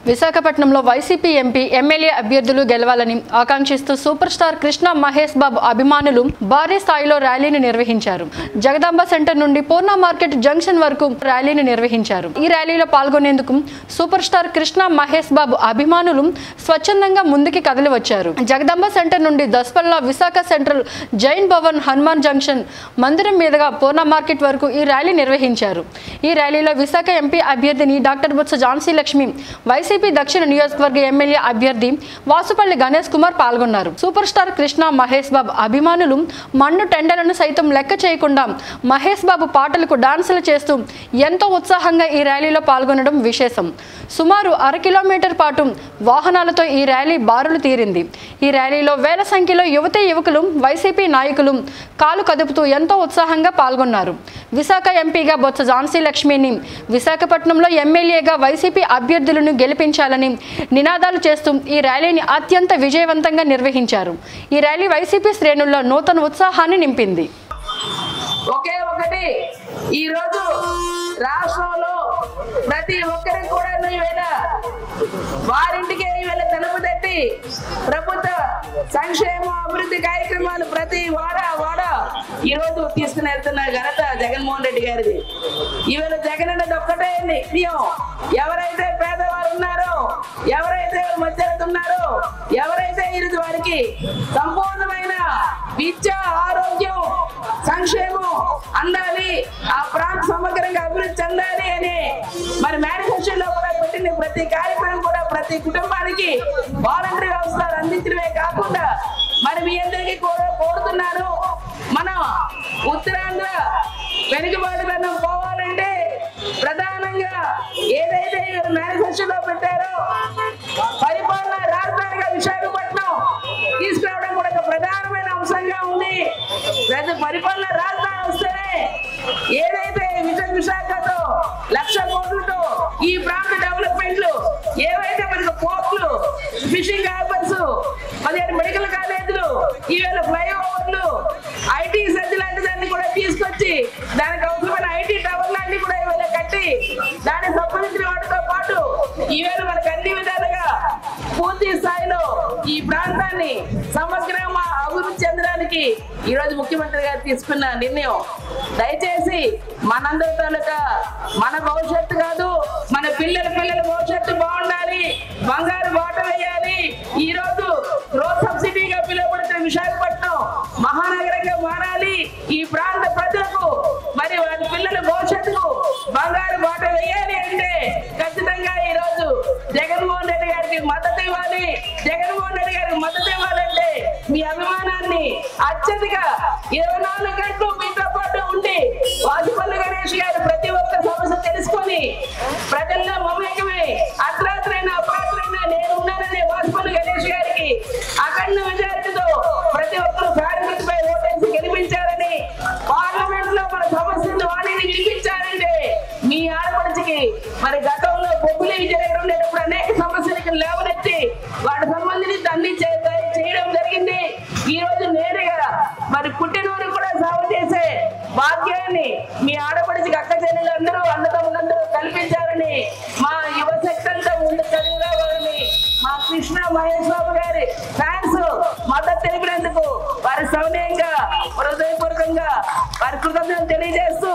విశాఖపట్నంలో YCP MP MLA అభ్యర్థులు గెలవాలని ఆకాంక్షిస్తూ సూపర్ స్టార్ కృష్ణ మహేష్ బాబు అభిమానులు భారీ స్థాయిలో ర్యాలీని నిర్వహించారు. జగదాంబ సెంటర్ నుండి పూర్ణ మార్కెట్ జంక్షన్ వరకు ర్యాలీని నిర్వహించారు. ఈ ర్యాలీలో పాల్గొనేందుకు సూపర్ స్టార్ కృష్ణ మహేష్ బాబు అభిమానులు స్వచ్ఛందంగా ముందుకి కదిలి వచ్చారు. జగదాంబ సెంటర్ నుండి దస్పల్లా విశాఖ సెంట్రల్ జైన్ భవన్ హనుమాన్ జంక్షన్ మందిరం మీదుగా పూర్ణ మార్కెట్ వరకు ఈ ర్యాలీ నిర్వహించారు. ఈ ర్యాలీలో విశాఖ ఎంపీ అభ్యర్థిని డాక్టర్ బొత్స ఝాన్సీ లక్ష్మి, వైసీపీ దక్షిణ నియోజకవర్గ ఎమ్మెల్యే అభ్యర్థి వాసుపల్లి గణేష్ కుమార్ పాల్గొన్నారు. సూపర్ స్టార్ కృష్ణ మహేష్ బాబు అభిమానులు మన్ను టెండలను సైతం లెక్క చేయకుండా మహేష్ బాబు పాటలకు డాన్సులు చేస్తూ ఎంతో ఉత్సాహంగా ఈ ర్యాలీలో పాల్గొనడం విశేషం. సుమారు 1/2 కిలోమీటర్ పాటు వాహనాలతో ఈ ర్యాలీ బారులు తీరింది. ఈ ర్యాలీలో వేల సంఖ్యలో యువతీ యువకులు, వైసీపీ నాయకులు కాలు కదుపుతూ ఎంతో ఉత్సాహంగా పాల్గొన్నారు. విశాఖ ఎంపీగా బొత్స ఝాన్సీ లక్ష్మిని, విశాఖపట్నంలో ఎమ్మెల్యేగా వైసీపీ అభ్యర్థులను గెలిపించాలని నినాదాలు చేస్తూ ఈ ర్యాలీని అత్యంత విజయవంతంగా నిర్వహించారు. ఈ ర్యాలీ వైసీపీ శ్రేణుల్లో నూతన ఉత్సాహాన్ని నింపింది. ఒకే ఒకటి, ఈరోజు రాష్ట్రంలో ప్రతి ఒక్కరికి కూడా వారింటికి తలుపు తట్టి ప్రభుత్వ సంక్షేమ అభివృద్ధి కార్యక్రమాలు ప్రతి వాడ ఈరోజు తీసుకుని వెళ్తున్న ఘనత జగన్మోహన్ రెడ్డి గారిది. ఈవేళ జగన్ అన్నది ఒక్కటే నిత్యం. ఎవరైతే పేదవారు ఉన్నారో, ఎవరైతే మధ్యతరగతి ఉన్నారో, ఎవరైతే ఈరోజు వారికి సంపూర్ణమైన విద్య, ఆరోగ్యం, సంక్షేమం అందాలి, ఆ ప్రాంత సమగ్రంగా అభివృద్ధి చెందాలి అని మరి మేనిఫెస్టోలో కూడా పెట్టిన ప్రతి కార్యక్రమం కూడా ప్రతి కుటుంబానికి వాలంటరీ వ్యవస్థలు అందించడమే కాకుండా మరి మీ అందరికీ కూడా కోరుతున్నాను, మనం ఉత్తరాంధ్ర వెనుకబాటుతనం పోవాలంటే ప్రధానంగా ఏదైతే మేనిఫెస్టోలో పెట్టారో పరిపాలన రాజధానిగా విశాఖపట్నం తీసుకురావడం కూడా ఒక ప్రధానమైన అంశంగా ఉంది. పరిపాలన రాజధాని వస్తేనే ఏదైతే విశాఖతో 1,00,000 కోట్లతో ఈ ప్రాంత డెవలప్మెంట్లు, ఏవైతే మనకు పోర్ట్లు, ఫిషింగ్ హార్బర్స్, 17 మెడికల్ కాలేజీలు, ఈవేళ ఫ్లైఓవర్లు, ఐటీ సర్జీ లాంటి దాన్ని కూడా తీసుకొచ్చి దానికి అవసరమైన ఐటీ టవర్ లాంటివి కూడా ఈవేళ కట్టి దానికి సంబంధించిన వాటితో పాటు ఈవేళ మనకు అన్ని విధాలుగా పూర్తి స్థాయిలో ఈ ప్రాంతాన్ని సమగ్రంగా అభివృద్ధి చెందడానికి ఈరోజు ముఖ్యమంత్రి గారు తీసుకున్న నిర్ణయం. దయచేసి మనందరి తాలూకా మన భవిష్యత్తు కాదు, మన పిల్లల భవిష్యత్తు బాగుండాలి, బంగారు బాట వేయాలి. ఈరోజు రోడ్ సబ్సిడీగా పిలువబడుతున్న విశాఖపట్నం మహానగరంగా మారాలి. ఈ ప్రాంత ప్రజలకు మరి వారి పిల్లల భవిష్యత్తుకు బంగారు బాట వేయాలి అంటే ఖచ్చితంగా ఈరోజు జగన్మోహన్ రెడ్డి గారికి మద్దతు ఇవ్వాలి. జగన్మోహన్ రెడ్డి గారికి మద్దతు ఇవ్వాలంటే మీ అభిమానాన్ని అత్యధిక 24 గంటలు మీతో పాటు ఉండి వాసుపల్లి గణేష్ గారు ప్రతి ఒక్క సమస్య తెలుసుకొని ప్రజల్లో మమేకమై అర్ధరాత్రైనా అపరాత్రైనా నేను ఉన్నాననే వాసుపల్లి గణేష్ గారికి అఖండ మెజారిటీతో ప్రతి ఒక్కరు ఫ్యాన్ ఓటేసి గెలిపించారని, పార్లమెంట్ లో మన సమస్యను వాణిని వినిపించారంటే మీ ఆడపడిచికి మరి గతంలో బొబ్బులి విజయనగరం ఉండేటప్పుడు అనేక సమస్యలకు లేవనెత్తి వాటి సంబంధించి అన్ని చేయడం జరిగింది. ఈ రోజు నేరుగా మరి పుట్టినూరు కూడా సేవ చేసే భాగ్యాన్ని మీ ఆడపడిచికి అక్క చెల్లెలందరూ అన్నదమ్ములందరూ కల్పించారని మా యువశక్తి అంతా ముందు చదివిన మా కృష్ణ మహేష్ బాబు గారి ఫ్యాన్స్ మద్దతు తెలిపినందుకు వారి సౌన్యంగా హృదయపూర్వకంగా వారి కృతజ్ఞతలు తెలియజేస్తూ